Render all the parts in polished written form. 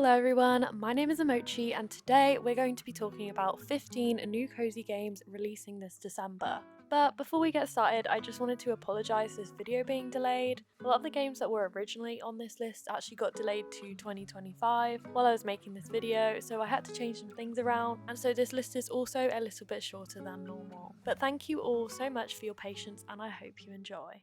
Hello everyone, my name is Emochii and today we're going to be talking about 15 new cozy games releasing this December. But before we get started, I just wanted to apologise for this video being delayed. A lot of the games that were originally on this list actually got delayed to 2025 while I was making this video, so I had to change some things around, and so this list is also a little bit shorter than normal. But thank you all so much for your patience and I hope you enjoy.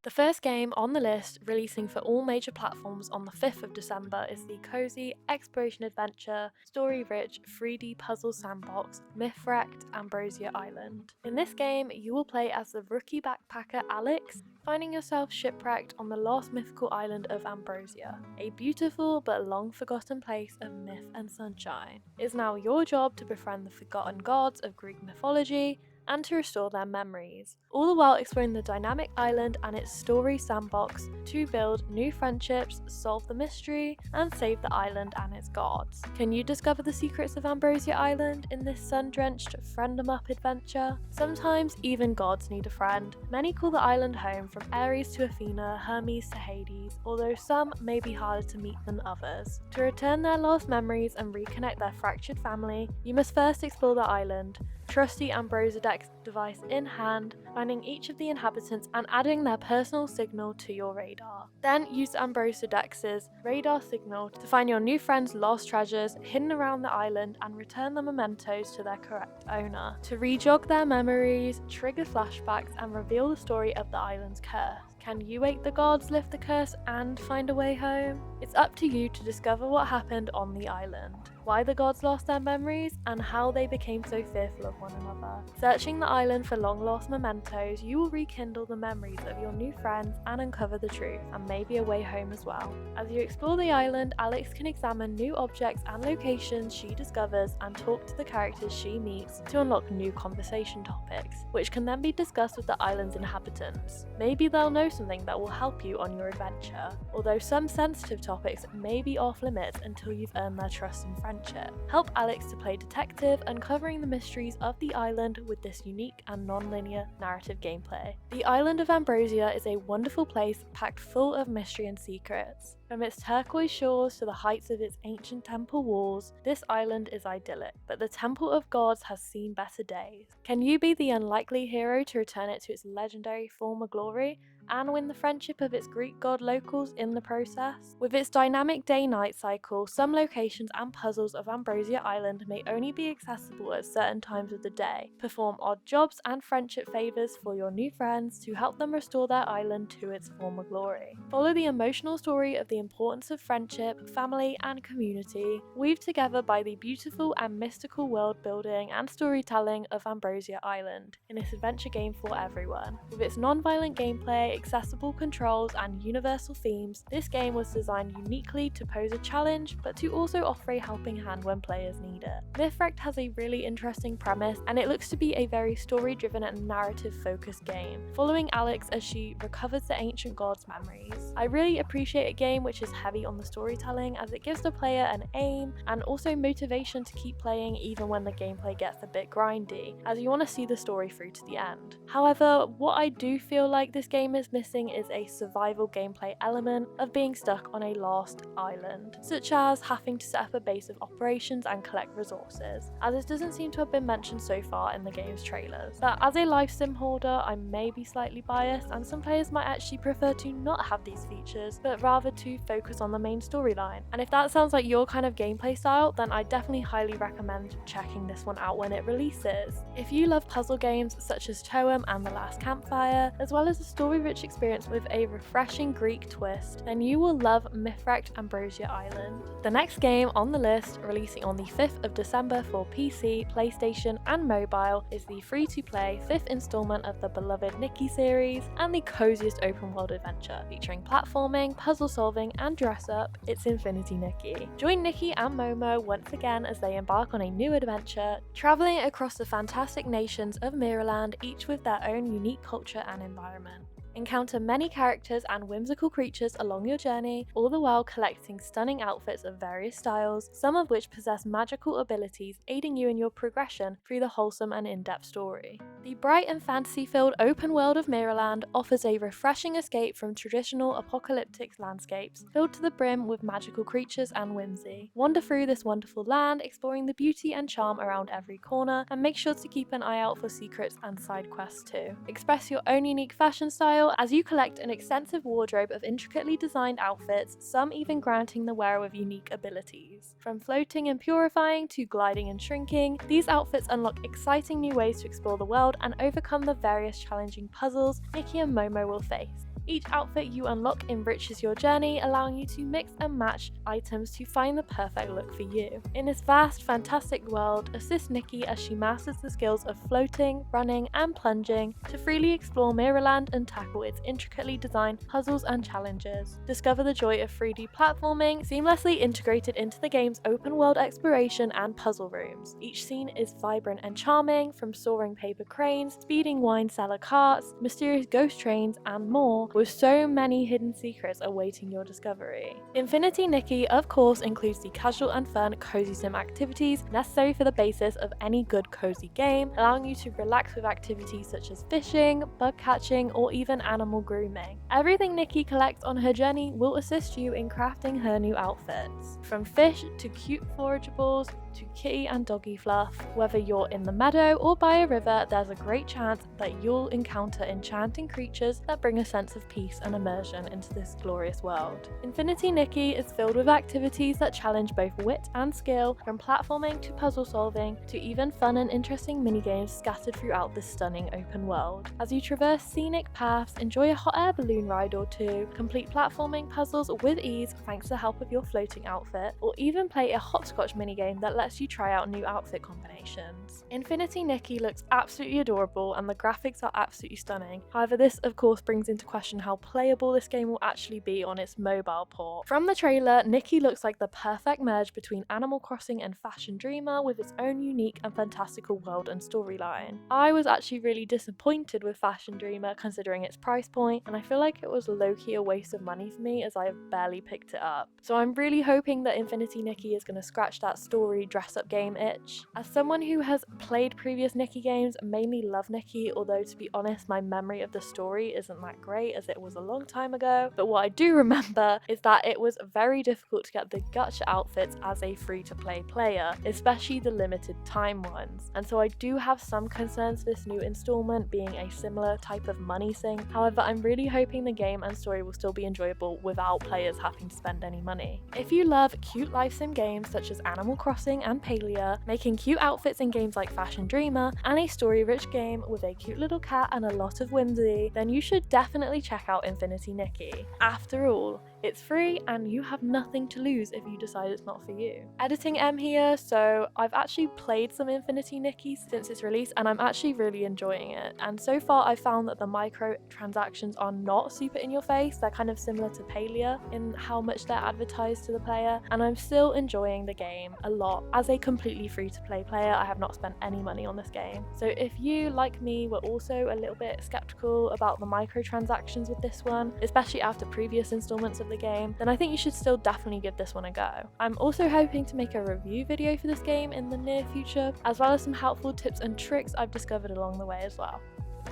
The first game on the list, releasing for all major platforms on the 5th of December, is the cozy, exploration adventure, story-rich 3D puzzle sandbox mythwrecked Ambrosia Island. In this game, you will play as the rookie backpacker Alex, finding yourself shipwrecked on the lost mythical island of Ambrosia, a beautiful but long forgotten place of myth and sunshine. It is now your job to befriend the forgotten gods of Greek mythology and to restore their memories, all the while exploring the dynamic island and its story sandbox to build new friendships, solve the mystery, and save the island and its gods. Can you discover the secrets of Ambrosia Island in this sun-drenched friend-em-up adventure? Sometimes even gods need a friend. Many call the island home, from Ares to Athena, Hermes to Hades, although some may be harder to meet than others. To return their lost memories and reconnect their fractured family, you must first explore the island, trusty Ambrosia Dex device in hand, finding each of the inhabitants and adding their personal signal to your radar. Then use Ambrosia Dex's radar signal to find your new friends' lost treasures hidden around the island and return the mementos to their correct owner. To re-jog their memories, trigger flashbacks, and reveal the story of the island's curse. Can you wake the gods, lift the curse, and find a way home? It's up to you to discover what happened on the island, why the gods lost their memories, and how they became so fearful of one another. Searching the island for long-lost mementos, you will rekindle the memories of your new friends and uncover the truth, and maybe a way home as well. As you explore the island, Alex can examine new objects and locations she discovers and talk to the characters she meets to unlock new conversation topics, which can then be discussed with the island's inhabitants. Maybe they'll know something that will help you on your adventure, although some sensitive topics may be off limits until you've earned their trust and friendship. Help Alex to play detective, uncovering the mysteries of the island with this unique and non-linear narrative gameplay. The island of Ambrosia is a wonderful place packed full of mystery and secrets. From its turquoise shores to the heights of its ancient temple walls, this island is idyllic, but the Temple of Gods has seen better days. Can you be the unlikely hero to return it to its legendary former glory and win the friendship of its Greek god locals in the process? With its dynamic day-night cycle, some locations and puzzles of Ambrosia Island may only be accessible at certain times of the day. Perform odd jobs and friendship favours for your new friends to help them restore their island to its former glory. Follow the emotional story of the importance of friendship, family, and community, weaved together by the beautiful and mystical world building and storytelling of Ambrosia Island in this adventure game for everyone. With its non-violent gameplay, accessible controls, and universal themes, this game was designed uniquely to pose a challenge, but to also offer a helping hand when players need it. mythwrecked has a really interesting premise, and it looks to be a very story-driven and narrative-focused game, following Alex as she recovers the ancient gods' memories. I really appreciate a game which is heavy on the storytelling, as it gives the player an aim and also motivation to keep playing even when the gameplay gets a bit grindy, as you want to see the story through to the end. However, what I do feel like this game is missing is a survival gameplay element of being stuck on a lost island, such as having to set up a base of operations and collect resources, as it doesn't seem to have been mentioned so far in the game's trailers. But as a life sim holder, I may be slightly biased, and some players might actually prefer to not have these features, but rather to focus on the main storyline. And if that sounds like your kind of gameplay style, then I definitely highly recommend checking this one out when it releases. If you love puzzle games such as Toem and The Last Campfire, as well as a story-rich experience with a refreshing Greek twist, then you will love mythwrecked Ambrosia Island. The next game on the list, releasing on the 5th of December for PC, PlayStation, and mobile, is the free-to-play 5th installment of the beloved Nikki series and the coziest open-world adventure, featuring platforming, puzzle solving, and dress-up. It's Infinity Nikki. Join Nikki and Momo once again as they embark on a new adventure, travelling across the fantastic nations of Mirrorland, each with their own unique culture and environment. Encounter many characters and whimsical creatures along your journey, all the while collecting stunning outfits of various styles, some of which possess magical abilities aiding you in your progression through the wholesome and in-depth story. The bright and fantasy-filled open world of Mirrorland offers a refreshing escape from traditional apocalyptic landscapes, filled to the brim with magical creatures and whimsy. Wander through this wonderful land, exploring the beauty and charm around every corner, and make sure to keep an eye out for secrets and side quests too. Express your own unique fashion style as you collect an extensive wardrobe of intricately designed outfits, some even granting the wearer with unique abilities. From floating and purifying to gliding and shrinking, these outfits unlock exciting new ways to explore the world and overcome the various challenging puzzles Nikki and Momo will face. Each outfit you unlock enriches your journey, allowing you to mix and match items to find the perfect look for you. In this vast, fantastic world, assist Nikki as she masters the skills of floating, running, and plunging to freely explore Mirrorland and tackle its intricately designed puzzles and challenges. Discover the joy of 3D platforming, seamlessly integrated into the game's open world exploration and puzzle rooms. Each scene is vibrant and charming, from soaring paper cranes, speeding wine cellar carts, mysterious ghost trains, and more, with so many hidden secrets awaiting your discovery. Infinity Nikki, of course, includes the casual and fun cozy sim activities necessary for the basis of any good cozy game, allowing you to relax with activities such as fishing, bug catching, or even animal grooming. Everything Nikki collects on her journey will assist you in crafting her new outfits. From fish to cute forageables to kitty and doggy fluff, whether you're in the meadow or by a river, there's a great chance that you'll encounter enchanting creatures that bring a sense of peace and immersion into this glorious world. Infinity Nikki is filled with activities that challenge both wit and skill, from platforming to puzzle solving to even fun and interesting minigames scattered throughout this stunning open world. As you traverse scenic paths, enjoy a hot air balloon ride or two, complete platforming puzzles with ease thanks to the help of your floating outfit, or even play a hopscotch minigame that lets you try out new outfit combinations. Infinity Nikki looks absolutely adorable and the graphics are absolutely stunning. However, this of course brings into question how playable this game will actually be on its mobile port. From the trailer, Nikki looks like the perfect merge between Animal Crossing and Fashion Dreamer, with its own unique and fantastical world and storyline. I was actually really disappointed with Fashion Dreamer considering its price point, and I feel like it was low-key a waste of money for me as I have barely picked it up. So I'm really hoping that Infinity Nikki is going to scratch that story dress-up game itch. As someone who has played previous Nikki games, mainly love Nikki, although to be honest my memory of the story isn't that great as it was a long time ago, but what I do remember is that it was very difficult to get the gacha outfits as a free-to-play player, especially the limited time ones, and so I do have some concerns for this new installment being a similar type of money sink. However, I'm really hoping the game and story will still be enjoyable without players having to spend any money. If you love cute life sim games such as Animal Crossing and Palia, making cute outfits in games like Fashion Dreamer, and a story-rich game with a cute little cat and a lot of whimsy, then you should definitely check out Infinity Nikki. After all, it's free and you have nothing to lose if you decide it's not for you. Editing M here, so I've actually played some Infinity Nikki since its release and I'm actually really enjoying it. And so far I've found that the microtransactions are not super in your face, they're kind of similar to Palia in how much they're advertised to the player, and I'm still enjoying the game a lot. As a completely free to play player, I have not spent any money on this game. So if you, like me, were also a little bit skeptical about the microtransactions with this one, especially after previous installments of the game, then I think you should still definitely give this one a go. I'm also hoping to make a review video for this game in the near future, as well as some helpful tips and tricks I've discovered along the way as well.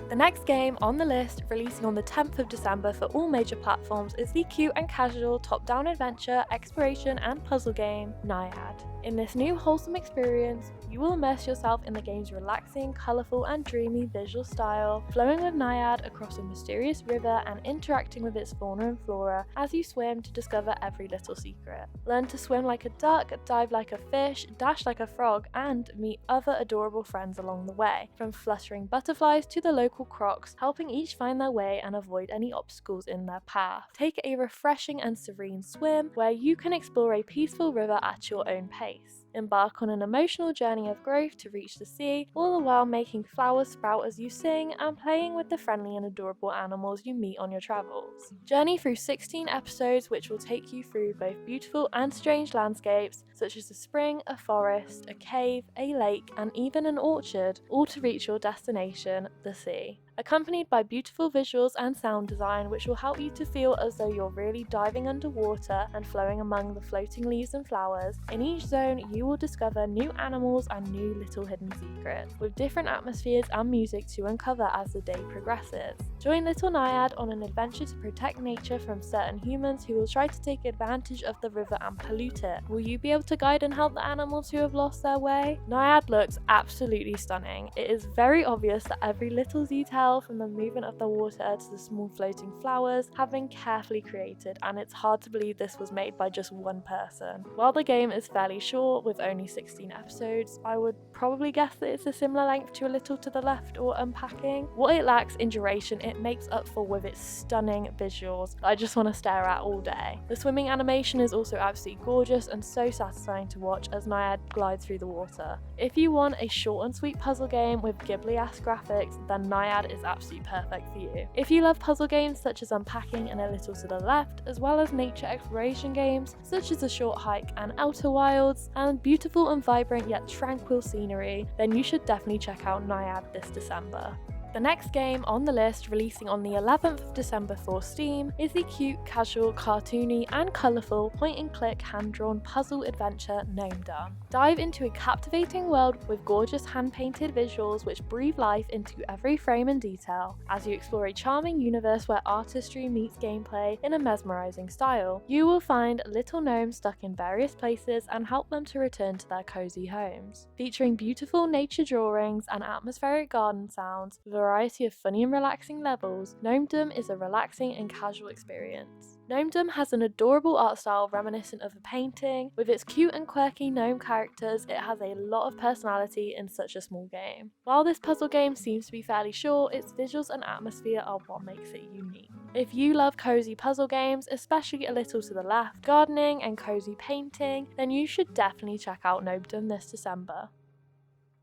The next game on the list, releasing on the 10th of December for all major platforms, is the cute and casual top-down adventure, exploration and puzzle game, Naiad. In this new wholesome experience, you will immerse yourself in the game's relaxing, colourful and dreamy visual style, flowing with Naiad across a mysterious river and interacting with its fauna and flora as you swim to discover every little secret. Learn to swim like a duck, dive like a fish, dash like a frog, and meet other adorable friends along the way, from fluttering butterflies to the local crocs, helping each find their way and avoid any obstacles in their path. Take a refreshing and serene swim where you can explore a peaceful river at your own pace. Embark on an emotional journey of growth to reach the sea, all the while making flowers sprout as you sing and playing with the friendly and adorable animals you meet on your travels. Journey through 16 episodes which will take you through both beautiful and strange landscapes such as a spring, a forest, a cave, a lake and even an orchard, all to reach your destination, the sea. accompanied by beautiful visuals and sound design which will help you to feel as though you're really diving underwater and flowing among the floating leaves and flowers. In each zone, you will discover new animals and new little hidden secrets, with different atmospheres and music to uncover as the day progresses. Join Little Naiad on an adventure to protect nature from certain humans who will try to take advantage of the river and pollute it. Will you be able to guide and help the animals who have lost their way? Naiad looks absolutely stunning. It is very obvious that every little detail, from the movement of the water to the small floating flowers, have been carefully created, and it's hard to believe this was made by just one person. While the game is fairly short, with only 16 episodes, I would probably guess that it's a similar length to A Little to the Left or Unpacking. What it lacks in duration, it makes up for with its stunning visuals that I just want to stare at all day. The swimming animation is also absolutely gorgeous and so satisfying to watch as Naiad glides through the water. If you want a short and sweet puzzle game with Ghibli-esque graphics, then Naiad is absolutely perfect for you. If you love puzzle games such as Unpacking and A Little to the Left, as well as nature exploration games such as A Short Hike and Outer Wilds, and beautiful and vibrant yet tranquil scenery, then you should definitely check out Naiad this December. The next game on the list, releasing on the 11th of December for Steam, is the cute, casual, cartoony and colourful point-and-click hand-drawn puzzle adventure Gnomdom. Dive into a captivating world with gorgeous hand-painted visuals which breathe life into every frame and detail, as you explore a charming universe where artistry meets gameplay in a mesmerising style. You will find little gnomes stuck in various places and help them to return to their cosy homes. Featuring beautiful nature drawings and atmospheric garden sounds, a variety of funny and relaxing levels, Gnomedom is a relaxing and casual experience. Gnomedom has an adorable art style reminiscent of a painting. With its cute and quirky gnome characters, it has a lot of personality in such a small game. While this puzzle game seems to be fairly short, its visuals and atmosphere are what makes it unique. If you love cozy puzzle games, especially A Little to the Left, gardening and cozy painting, then you should definitely check out Gnomedom this December.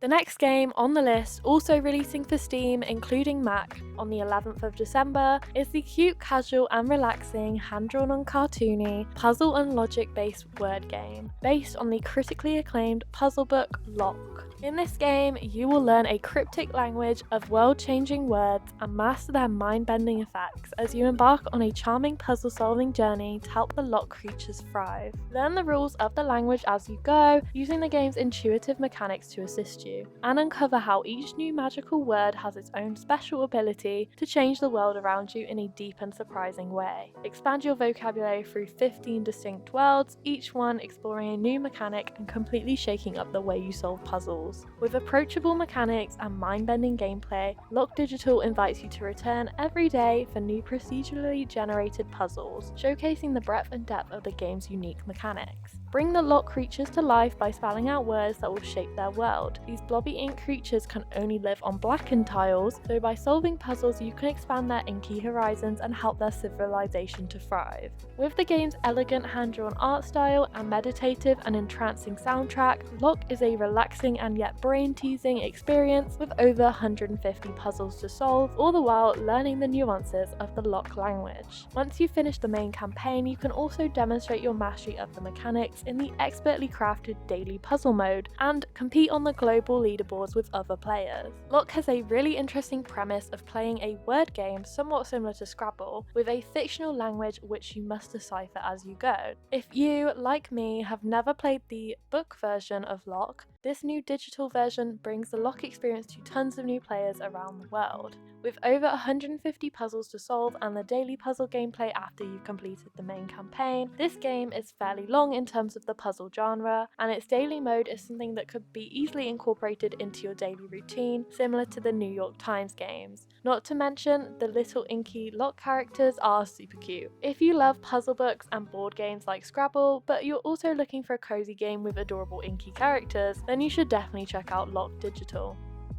The next game on the list, also releasing for Steam, including Mac, on the 11th of December, is the cute, casual and relaxing, hand-drawn and cartoony, puzzle and logic-based word game, based on the critically acclaimed puzzle book Lock. In this game, you will learn a cryptic language of world-changing words and master their mind-bending effects as you embark on a charming puzzle-solving journey to help the Lock creatures thrive. Learn the rules of the language as you go, using the game's intuitive mechanics to assist you, and uncover how each new magical word has its own special ability to change the world around you in a deep and surprising way. Expand your vocabulary through 15 distinct worlds, each one exploring a new mechanic and completely shaking up the way you solve puzzles. With approachable mechanics and mind-bending gameplay, Lock Digital invites you to return every day for new procedurally generated puzzles, showcasing the breadth and depth of the game's unique mechanics. Bring the Lock creatures to life by spelling out words that will shape their world. These blobby ink creatures can only live on blackened tiles, so by solving puzzles you can expand their inky horizons and help their civilization to thrive. With the game's elegant hand-drawn art style and meditative and entrancing soundtrack, Lock is a relaxing and yet brain-teasing experience with over 150 puzzles to solve, all the while learning the nuances of the Lock language. Once you finish the main campaign, you can also demonstrate your mastery of the mechanics in the expertly crafted daily puzzle mode and compete on the global leaderboards with other players. Lock has a really interesting premise of playing a word game somewhat similar to Scrabble, with a fictional language which you must decipher as you go. If you, like me, have never played the book version of Lock, this new digital version brings the Lock experience to tons of new players around the world. With over 150 puzzles to solve and the daily puzzle gameplay after you've completed the main campaign, this game is fairly long in terms of the puzzle genre, and its daily mode is something that could be easily incorporated into your daily routine, similar to the New York Times games. Not to mention, the little inky Lock characters are super cute. If you love puzzle books and board games like Scrabble, but you're also looking for a cozy game with adorable inky characters, then you should definitely check out Lock Digital.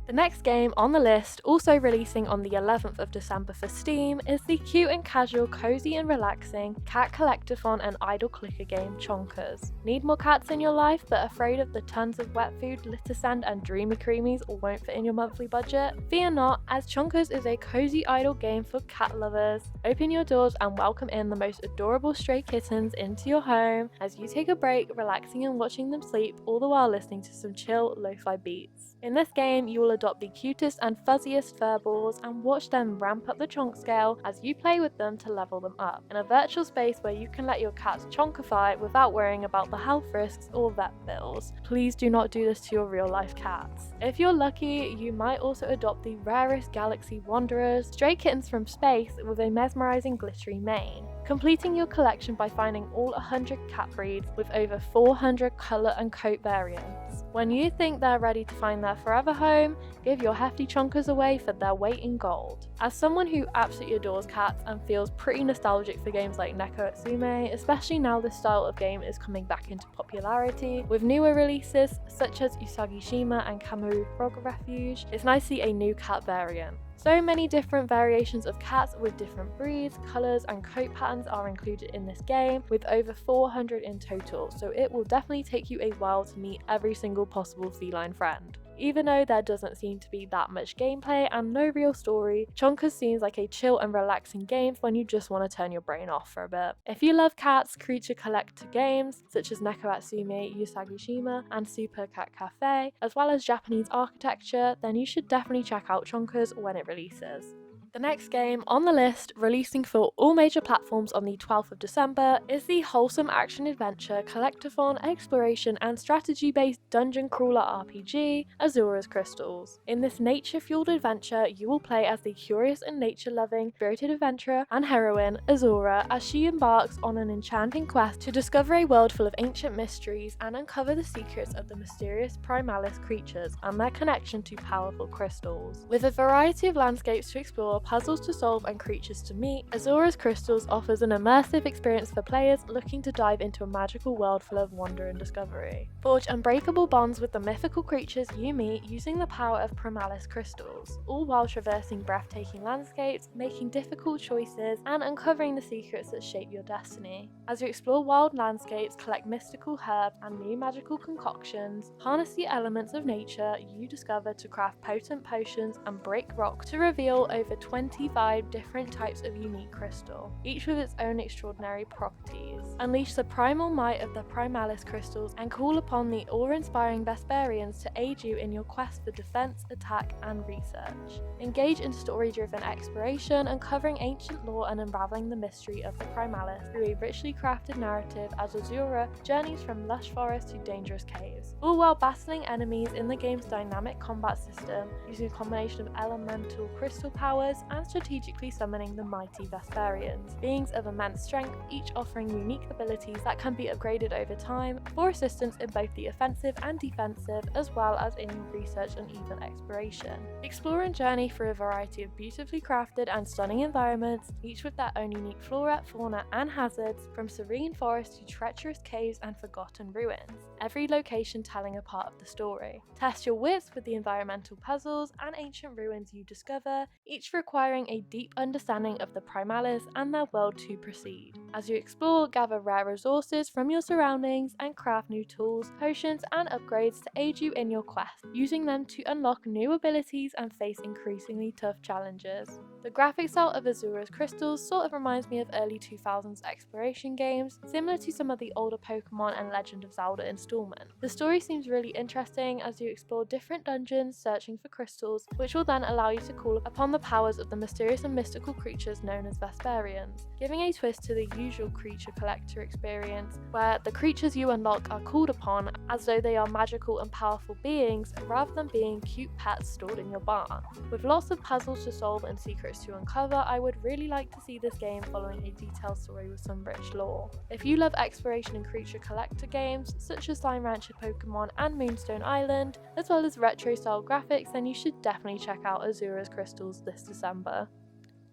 The next game on the list, also releasing on the 11th of December for Steam, is the cute and casual, cozy and relaxing cat collectathon and idle clicker game Chonkers. Need more cats in your life but afraid of the tons of wet food, litter sand and dreamy creamies won't fit in your monthly budget? Fear not, as Chonkers is a cozy idle game for cat lovers. Open your doors and welcome in the most adorable stray kittens into your home as you take a break, relaxing and watching them sleep, all the while listening to some chill lo-fi beats. In this game, you will adopt the cutest and fuzziest furballs and watch them ramp up the chonk scale as you play with them to level them up, in a virtual space where you can let your cats chonkify without worrying about the health risks or vet bills. Please do not do this to your real life cats. If you're lucky, you might also adopt the rarest galaxy wanderers, stray kittens from space with a mesmerizing glittery mane, completing your collection by finding all 100 cat breeds with over 400 colour and coat variants. When you think they're ready to find their forever home, give your hefty chonkers away for their weight in gold. As someone who absolutely adores cats and feels pretty nostalgic for games like Neko especially now this style of game is coming back into popularity with newer releases such as Usagi-shima and Kamu Frog Refuge, it's nice to see a new cat variant. So many different variations of cats with different breeds, colours and coat patterns are included in this game, with over 400 in total, so it will definitely take you a while to meet every single possible feline friend. Even though there doesn't seem to be that much gameplay and no real story, Chonkers seems like a chill and relaxing game when you just want to turn your brain off for a bit. If you love cats, creature collector games such as Neko Atsume, Usagi-shima and Super Cat Cafe, as well as Japanese architecture, then you should definitely check out Chonkers when it releases. The next game on the list, releasing for all major platforms on the 12th of December, is the wholesome action-adventure, collectathon, exploration and strategy-based dungeon crawler RPG, Azura's Crystals. In this nature-fueled adventure, you will play as the curious and nature-loving, spirited adventurer and heroine, Azura, as she embarks on an enchanting quest to discover a world full of ancient mysteries and uncover the secrets of the mysterious primalis creatures and their connection to powerful crystals. With a variety of landscapes to explore, puzzles to solve and creatures to meet, Azura's Crystals offers an immersive experience for players looking to dive into a magical world full of wonder and discovery. Forge unbreakable bonds with the mythical creatures you meet using the power of primalis crystals, all while traversing breathtaking landscapes, making difficult choices, and uncovering the secrets that shape your destiny. As you explore wild landscapes, collect mystical herbs and new magical concoctions, harness the elements of nature you discover to craft potent potions and break rock to reveal over 25 different types of unique crystal, each with its own extraordinary properties. Unleash the primal might of the primalis crystals and call upon the awe-inspiring Vesperians to aid you in your quest for defense, attack, and research. Engage in story-driven exploration, uncovering ancient lore and unraveling the mystery of the primalis through a richly crafted narrative as Azura journeys from lush forests to dangerous caves, all while battling enemies in the game's dynamic combat system using a combination of elemental crystal powers and strategically summoning the mighty Vesperians, beings of immense strength, each offering unique abilities that can be upgraded over time for assistance in both the offensive and defensive, as well as in research and even exploration. Explore and journey through a variety of beautifully crafted and stunning environments, each with their own unique flora, fauna and hazards, from serene forests to treacherous caves and forgotten ruins, every location telling a part of the story. Test your wits with the environmental puzzles and ancient ruins you discover, each requiring a deep understanding of the primalis and their world to proceed. As you explore, gather rare resources from your surroundings and craft new tools, potions and upgrades to aid you in your quest, using them to unlock new abilities and face increasingly tough challenges. The graphic style of Azura's Crystals sort of reminds me of early 2000s exploration games, similar to some of the older Pokemon and Legend of Zelda installments. The story seems really interesting as you explore different dungeons searching for crystals, which will then allow you to call upon the powers of the mysterious and mystical creatures known as Vesperians, giving a twist to the usual creature collector experience, where the creatures you unlock are called upon as though they are magical and powerful beings rather than being cute pets stored in your barn. With lots of puzzles to solve and secrets to uncover, I would really like to see this game following a detailed story with some rich lore. If you love exploration and creature collector games such as Slime Rancher Pokemon and Moonstone Island, as well as retro style graphics, then you should definitely check out Azura's Crystals this December.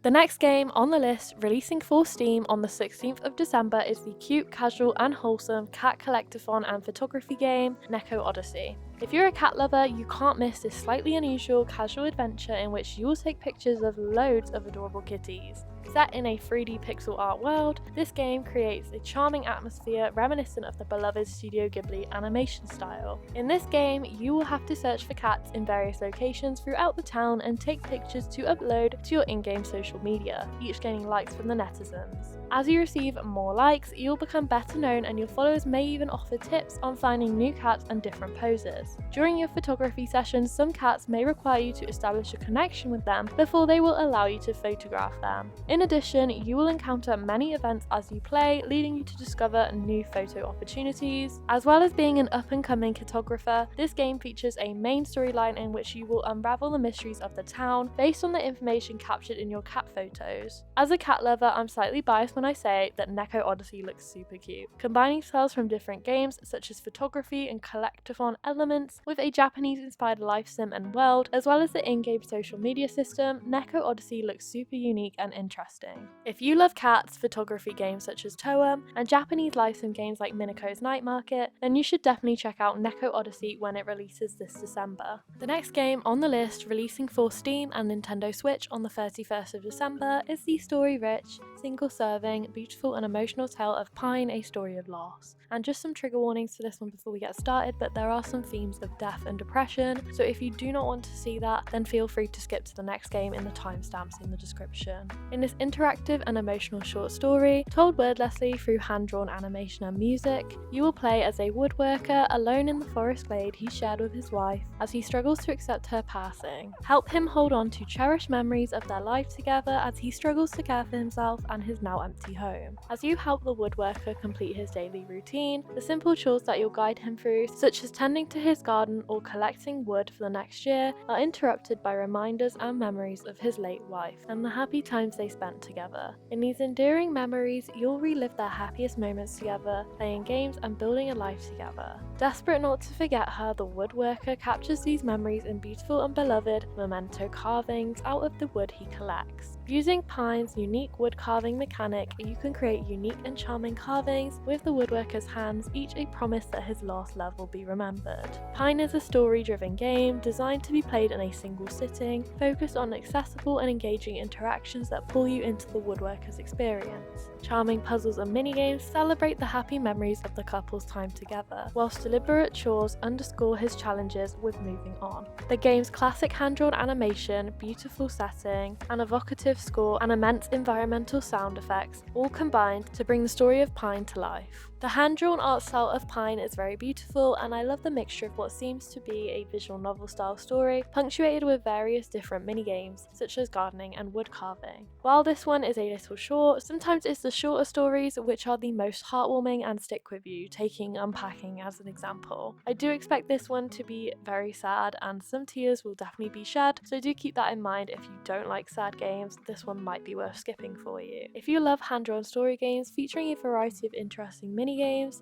The next game on the list, releasing for Steam on the 16th of December, is the cute, casual and wholesome cat collectathon and photography game, Neko Odyssey. If you're a cat lover, you can't miss this slightly unusual casual adventure in which you will take pictures of loads of adorable kitties. Set in a 3D pixel art world, this game creates a charming atmosphere reminiscent of the beloved Studio Ghibli animation style. In this game, you will have to search for cats in various locations throughout the town and take pictures to upload to your in-game social media, each gaining likes from the netizens. As you receive more likes, you'll become better known and your followers may even offer tips on finding new cats and different poses. cats. During your photography sessions, some cats may require you to establish a connection with them before they will allow you to photograph them. In addition, you will encounter many events as you play, leading you to discover new photo opportunities. As well as being an up-and-coming cartographer, this game features a main storyline in which you will unravel the mysteries of the town based on the information captured in your cat photos. As a cat lover, I'm slightly biased when I say that Neko Odyssey looks super cute, combining styles from different games such as photography and collectathon elements with a Japanese-inspired life sim and world, as well as the in-game social media system. Neko Odyssey looks super unique and interesting. If you love cats, photography games such as Toem, and Japanese life sim games like Minako's Night Market, then you should definitely check out Neko Odyssey when it releases this December. The next game on the list, releasing for Steam and Nintendo Switch on the 31st of December, is the story-rich, single-serving, beautiful and emotional tale of Pine, A Story of Loss. And just some trigger warnings for this one before we get started, but there are some themes of death and depression, so if you do not want to see that, then feel free to skip to the next game in the timestamps in the description. In this interactive and emotional short story, told wordlessly through hand-drawn animation and music, you will play as a woodworker alone in the forest glade he shared with his wife as he struggles to accept her passing. Help him hold on to cherished memories of their life together as he struggles to care for himself and his now empty home. As you help the woodworker complete his daily routine, the simple chores that you'll guide him through, such as tending to his garden or collecting wood for the next year, are interrupted by reminders and memories of his late wife and the happy times they spent together. In these enduring memories, you'll relive their happiest moments together, playing games and building a life together. Desperate not to forget her, the woodworker captures these memories in beautiful and beloved memento carvings out of the wood he collects. Using Pine's unique wood carving mechanic, you can create unique and charming carvings with the woodworker's hands, each a promise that his lost love will be remembered. Pine is a story-driven game designed to be played in a single sitting, focused on accessible and engaging interactions that pull you into the woodworker's experience. Charming puzzles and minigames celebrate the happy memories of the couple's time together, whilst deliberate chores underscore his challenges with moving on. The game's classic hand-drawn animation, beautiful setting, and evocative score and immense environmental sound effects all combined to bring the story of Pine to life. The hand-drawn art style of Pine is very beautiful, and I love the mixture of what seems to be a visual novel style story, punctuated with various different mini-games, such as gardening and wood carving. While this one is a little short, sometimes it's the shorter stories which are the most heartwarming and stick with you, taking unpacking as an example. I do expect this one to be very sad, and some tears will definitely be shed, so do keep that in mind. If you don't like sad games, this one might be worth skipping for you. If you love hand-drawn story games featuring a variety of interesting mini-games,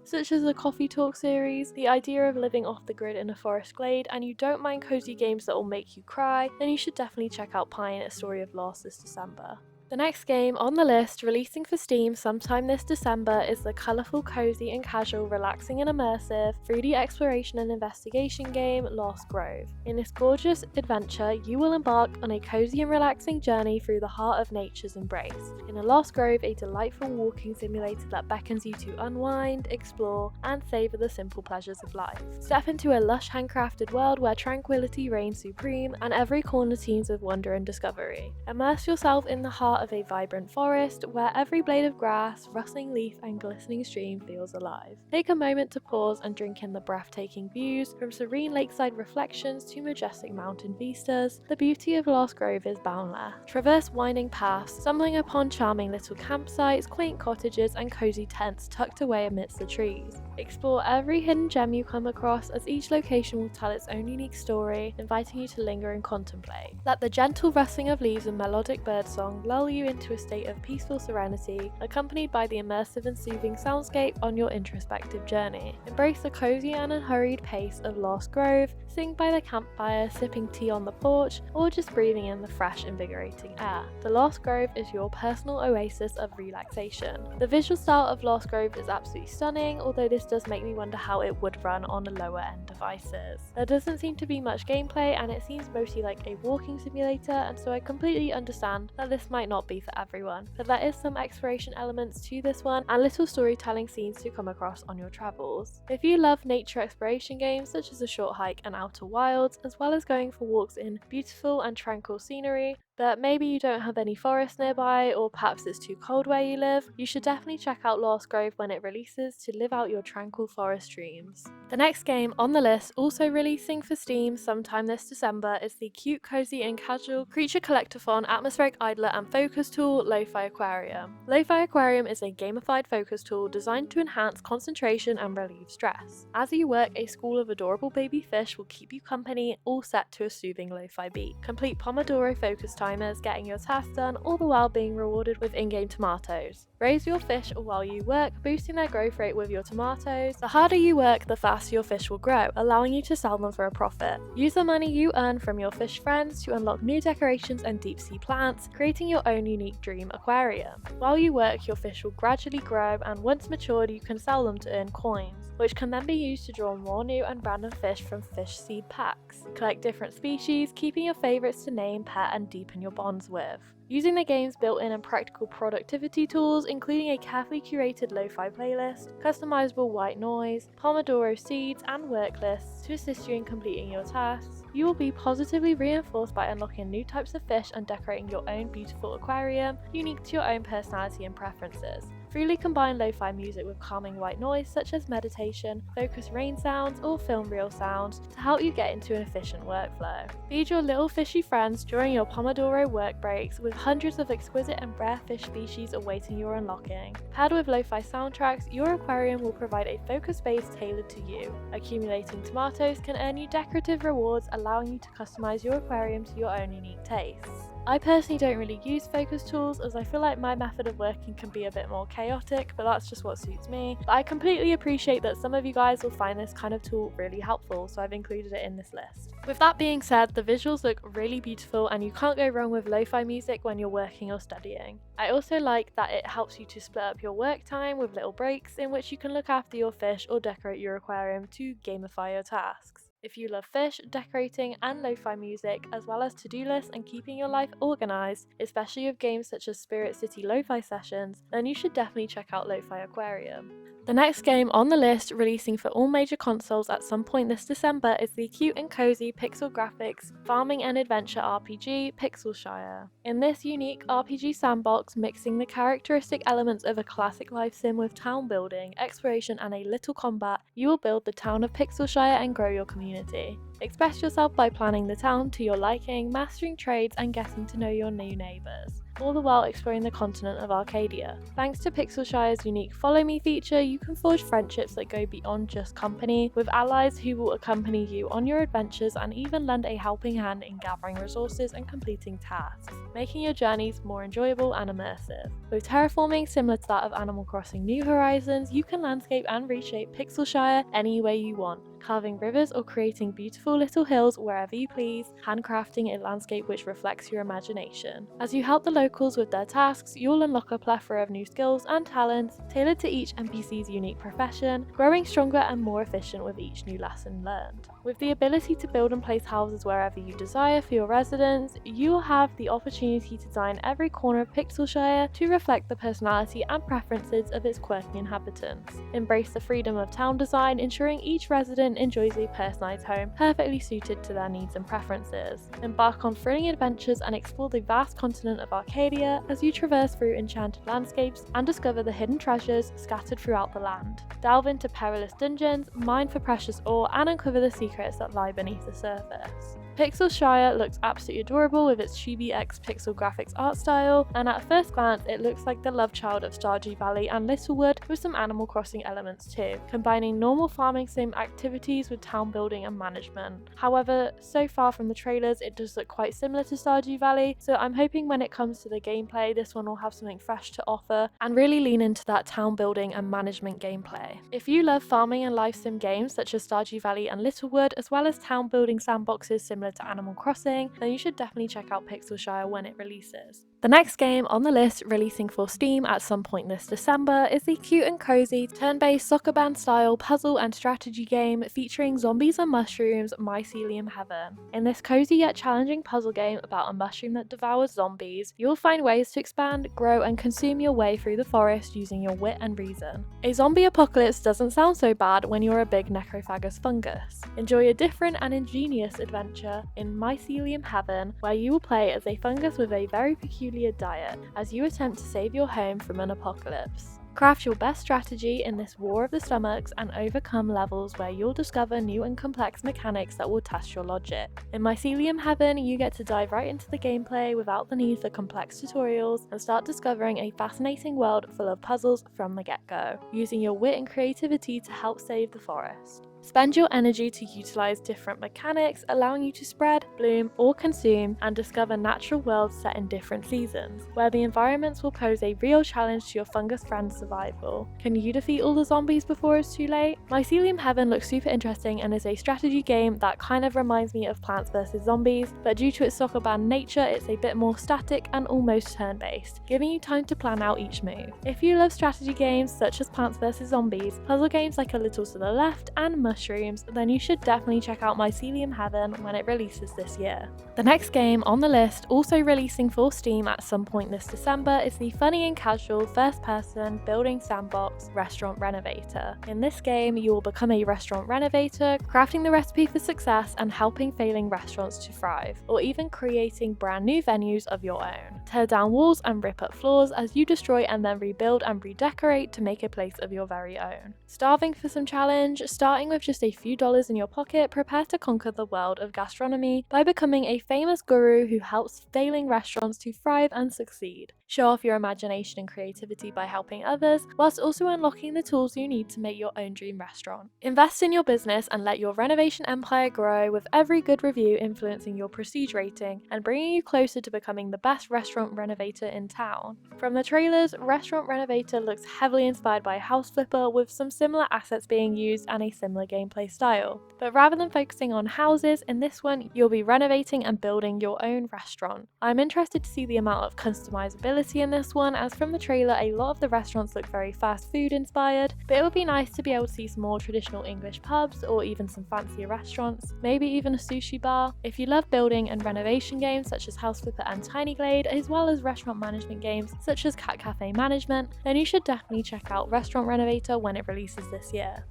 such as the Coffee Talk series, the idea of living off the grid in a forest glade, and you don't mind cozy games that will make you cry, then you should definitely check out Pine, A Story of Loss this December. The next game on the list, releasing for Steam sometime this December, is the colourful, cozy and casual, relaxing and immersive 3D exploration and investigation game Lost Grove. In this gorgeous adventure, you will embark on a cozy and relaxing journey through the heart of nature's embrace. In a Lost Grove, a delightful walking simulator that beckons you to unwind, explore and savour the simple pleasures of life. Step into a lush handcrafted world where tranquility reigns supreme and every corner teems with wonder and discovery. Immerse yourself in the heart of a vibrant forest where every blade of grass, rustling leaf and glistening stream feels alive. Take a moment to pause and drink in the breathtaking views. From serene lakeside reflections to majestic mountain vistas, the beauty of Lost Grove is boundless. Traverse winding paths, stumbling upon charming little campsites, quaint cottages and cozy tents tucked away amidst the trees. Explore every hidden gem you come across, as each location will tell its own unique story, inviting you to linger and contemplate. Let the gentle rustling of leaves and melodic birdsong lull you into a state of peaceful serenity, accompanied by the immersive and soothing soundscape on your introspective journey. Embrace the cozy and unhurried pace of Lost Grove, sing by the campfire, sipping tea on the porch, or just breathing in the fresh, invigorating air. The Lost Grove is your personal oasis of relaxation. The visual style of Lost Grove is absolutely stunning, although this does make me wonder how it would run on the lower end devices. There doesn't seem to be much gameplay, and it seems mostly like a walking simulator, and so I completely understand that this might not be for everyone, but there is some exploration elements to this one and little storytelling scenes to come across on your travels. If you love nature exploration games such as A Short Hike and Outer Wilds, as well as going for walks in beautiful and tranquil scenery, but maybe you don't have any forest nearby, or perhaps it's too cold where you live, you should definitely check out Lost Grove when it releases to live out your tranquil forest dreams. The next game on the list, also releasing for Steam sometime this December, is the cute, cozy and casual creature collectathon atmospheric idler and focus tool Lofi Aquarium. Lofi Aquarium is a gamified focus tool designed to enhance concentration and relieve stress. As you work, a school of adorable baby fish will keep you company, all set to a soothing lo-fi beat. Complete Pomodoro focus timers, getting your tasks done, all the while being rewarded with in-game tomatoes. Raise your fish while you work, boosting their growth rate with your tomatoes. The harder you work, the faster your fish will grow, allowing you to sell them for a profit. Use the money you earn from your fish friends to unlock new decorations and deep sea plants, creating your own unique dream aquarium. While you work, your fish will gradually grow, and once matured, you can sell them to earn coins, which can then be used to draw more new and random fish from fish seed packs. Collect different species, keeping your favourites to name, pet and deepen your bonds with. Using the game's built-in and practical productivity tools, including a carefully curated lo-fi playlist, customizable white noise, Pomodoro seeds, and work lists to assist you in completing your tasks, you will be positively reinforced by unlocking new types of fish and decorating your own beautiful aquarium, unique to your own personality and preferences. Freely combine lo-fi music with calming white noise such as meditation, focus rain sounds, or film reel sounds to help you get into an efficient workflow. Feed your little fishy friends during your Pomodoro work breaks with hundreds of exquisite and rare fish species awaiting your unlocking. Paired with lo-fi soundtracks, your aquarium will provide a focus space tailored to you. Accumulating tomatoes can earn you decorative rewards, allowing you to customize your aquarium to your own unique tastes. I personally don't really use focus tools, as I feel like my method of working can be a bit more chaotic, but that's just what suits me. But I completely appreciate that some of you guys will find this kind of tool really helpful, so I've included it in this list. With that being said, the visuals look really beautiful and you can't go wrong with lo-fi music when you're working or studying. I also like that it helps you to split up your work time with little breaks in which you can look after your fish or decorate your aquarium to gamify your tasks. If you love fish, decorating and lo-fi music, as well as to-do lists and keeping your life organised, especially with games such as Spirit City Lo-Fi Sessions, then you should definitely check out Lo-Fi Aquarium. The next game on the list, releasing for all major consoles at some point this December, is the cute and cozy pixel graphics farming and adventure RPG Pixelshire. In this unique RPG sandbox, mixing the characteristic elements of a classic life sim with town building, exploration and a little combat, you will build the town of Pixelshire and grow your community. Express yourself by planning the town to your liking, mastering trades and getting to know your new neighbours, all the while exploring the continent of Arcadia. Thanks to Pixelshire's unique Follow Me feature, you can forge friendships that go beyond just company, with allies who will accompany you on your adventures and even lend a helping hand in gathering resources and completing tasks, making your journeys more enjoyable and immersive. With terraforming similar to that of Animal Crossing New Horizons, you can landscape and reshape Pixelshire any way you want, carving rivers or creating beautiful little hills wherever you please, handcrafting a landscape which reflects your imagination. As you help the locals with their tasks, you'll unlock a plethora of new skills and talents tailored to each NPC's unique profession, growing stronger and more efficient with each new lesson learned. With the ability to build and place houses wherever you desire for your residents, you will have the opportunity to design every corner of Pixelshire to reflect the personality and preferences of its quirky inhabitants. Embrace the freedom of town design, ensuring each resident enjoys a personalised home perfectly suited to their needs and preferences. Embark on thrilling adventures and explore the vast continent of Arcadia as you traverse through enchanted landscapes and discover the hidden treasures scattered throughout the land. Delve into perilous dungeons, mine for precious ore, and uncover the secrets that lie beneath the surface. Pixelshire looks absolutely adorable with its chibi X pixel graphics art style, and at first glance it looks like the love child of Stardew Valley and Littlewood with some Animal Crossing elements too, combining normal farming sim activities with town building and management. However, so far from the trailers it does look quite similar to Stardew Valley, so I'm hoping when it comes to the gameplay this one will have something fresh to offer and really lean into that town building and management gameplay. If you love farming and life sim games such as Stardew Valley and Littlewood, as well as town building sandboxes similar to Animal Crossing, then you should definitely check out Pixelshire when it releases. The next game on the list, releasing for Steam at some point this December, is the cute and cozy turn-based soccer band style puzzle and strategy game featuring zombies and mushrooms, Mycelium Heaven. In this cozy yet challenging puzzle game about a mushroom that devours zombies, you'll find ways to expand, grow and consume your way through the forest using your wit and reason. A zombie apocalypse doesn't sound so bad when you're a big necrophagous fungus. Enjoy a different and ingenious adventure in Mycelium Heaven, where you will play as a fungus with a very peculiar diet as you attempt to save your home from an apocalypse. Craft your best strategy in this war of the stomachs and overcome levels where you'll discover new and complex mechanics that will test your logic. In Mycelium Heaven, you get to dive right into the gameplay without the need for complex tutorials and start discovering a fascinating world full of puzzles from the get-go, using your wit and creativity to help save the forest. Spend your energy to utilize different mechanics, allowing you to spread, bloom, or consume and discover natural worlds set in different seasons, where the environments will pose a real challenge to your fungus friend's survival. Can you defeat all the zombies before it's too late? Mycelium Heaven looks super interesting and is a strategy game that kind of reminds me of Plants vs Zombies, but due to its soccer band nature, it's a bit more static and almost turn-based, giving you time to plan out each move. If you love strategy games such as Plants vs Zombies, puzzle games like A Little to the Left and mushrooms, then you should definitely check out Mycelium Heaven when it releases this year. The next game on the list, also releasing for Steam at some point this December, is the funny and casual first-person building sandbox restaurant renovator. In this game, you will become a restaurant renovator, crafting the recipe for success and helping failing restaurants to thrive, or even creating brand new venues of your own. Tear down walls and rip up floors as you destroy and then rebuild and redecorate to make a place of your very own. Starving for some challenge? Starting with just a few dollars in your pocket, prepare to conquer the world of gastronomy by becoming a famous guru who helps failing restaurants to thrive and succeed. Show off your imagination and creativity by helping others, whilst also unlocking the tools you need to make your own dream restaurant. Invest in your business and let your renovation empire grow, with every good review influencing your prestige rating and bringing you closer to becoming the best restaurant renovator in town. From the trailers, Restaurant Renovator looks heavily inspired by House Flipper, with some similar assets being used and a similar gameplay style. But rather than focusing on houses, in this one you'll be renovating and building your own restaurant. I'm interested to see the amount of customizability in this one, as from the trailer a lot of the restaurants look very fast food inspired, but it would be nice to be able to see some more traditional English pubs or even some fancier restaurants, maybe even a sushi bar. If you love building and renovation games such as House Flipper and Tiny Glade, as well as restaurant management games such as Cat Cafe Management, then you should definitely check out Restaurant Renovator when it releases this year.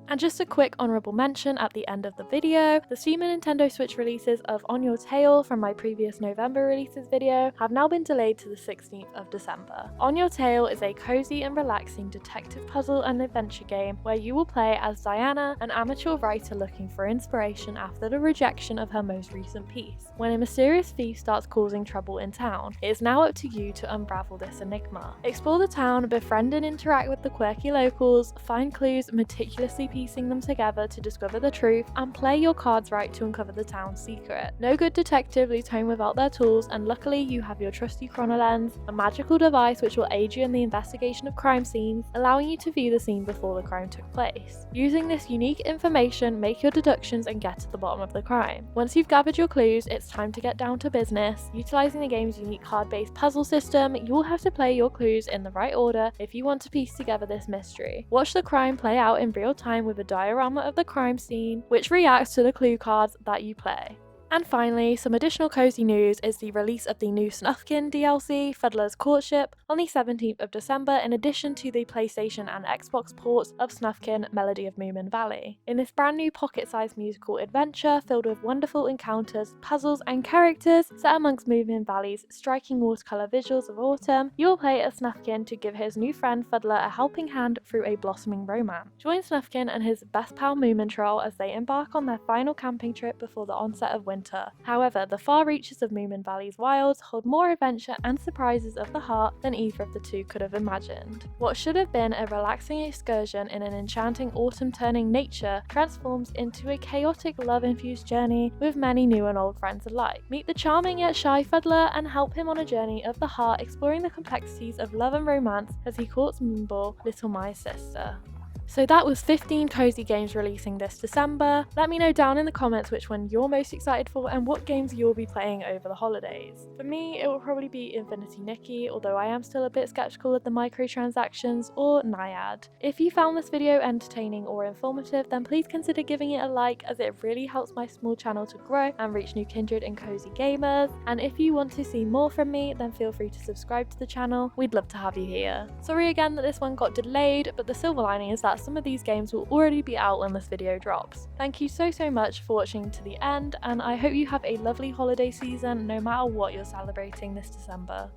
And just a quick honourable mention at the end of the video, the Steam and Nintendo Switch releases of On Your Tail from my previous November releases video have now been delayed to the 16th of December. On Your Tail is a cozy and relaxing detective puzzle and adventure game where you will play as Diana, an amateur writer looking for inspiration after the rejection of her most recent piece. When a mysterious thief starts causing trouble in town, it is now up to you to unravel this enigma. Explore the town, befriend and interact with the quirky locals, find clues, meticulously piecing them together to discover the truth, and play your cards right to uncover the town's secret. No good detective leaves home without their tools, and luckily you have your trusty chronolens, a magical device which will aid you in the investigation of crime scenes, allowing you to view the scene before the crime took place. Using this unique information, make your deductions and get to the bottom of the crime. Once you've gathered your clues, it's time to get down to business. Utilizing the game's unique card-based puzzle system, you will have to play your clues in the right order if you want to piece together this mystery. Watch the crime play out in real time with a diorama of the crime scene, which reacts to the clue cards that you play. And finally, some additional cozy news is the release of the new Snufkin DLC, Fuddler's Courtship, on the 17th of December, in addition to the PlayStation and Xbox ports of Snufkin Melody of Moomin Valley. In this brand new pocket-sized musical adventure filled with wonderful encounters, puzzles and characters set amongst Moomin Valley's striking watercolour visuals of autumn, you will play as Snufkin to give his new friend Fuddler a helping hand through a blossoming romance. Join Snufkin and his best pal Moomin Troll as they embark on their final camping trip before the onset of winter. However, the far reaches of Moomin Valley's wilds hold more adventure and surprises of the heart than either of the two could have imagined. What should have been a relaxing excursion in an enchanting autumn-turning nature transforms into a chaotic love-infused journey with many new and old friends alike. Meet the charming yet shy Fuddler and help him on a journey of the heart, exploring the complexities of love and romance as he courts Moonball, Little Maya's sister. So that was 15 cozy games releasing this December. Let me know down in the comments which one you're most excited for and what games you'll be playing over the holidays. For me, it will probably be Infinity Nikki, although I am still a bit skeptical of the microtransactions, or Naiad. If you found this video entertaining or informative, then please consider giving it a like, as it really helps my small channel to grow and reach new kindred and cozy gamers. And if you want to see more from me, then feel free to subscribe to the channel. We'd love to have you here. Sorry again that this one got delayed, but the silver lining is that some of these games will already be out when this video drops. Thank you so much for watching to the end, and I hope you have a lovely holiday season no matter what you're celebrating this December.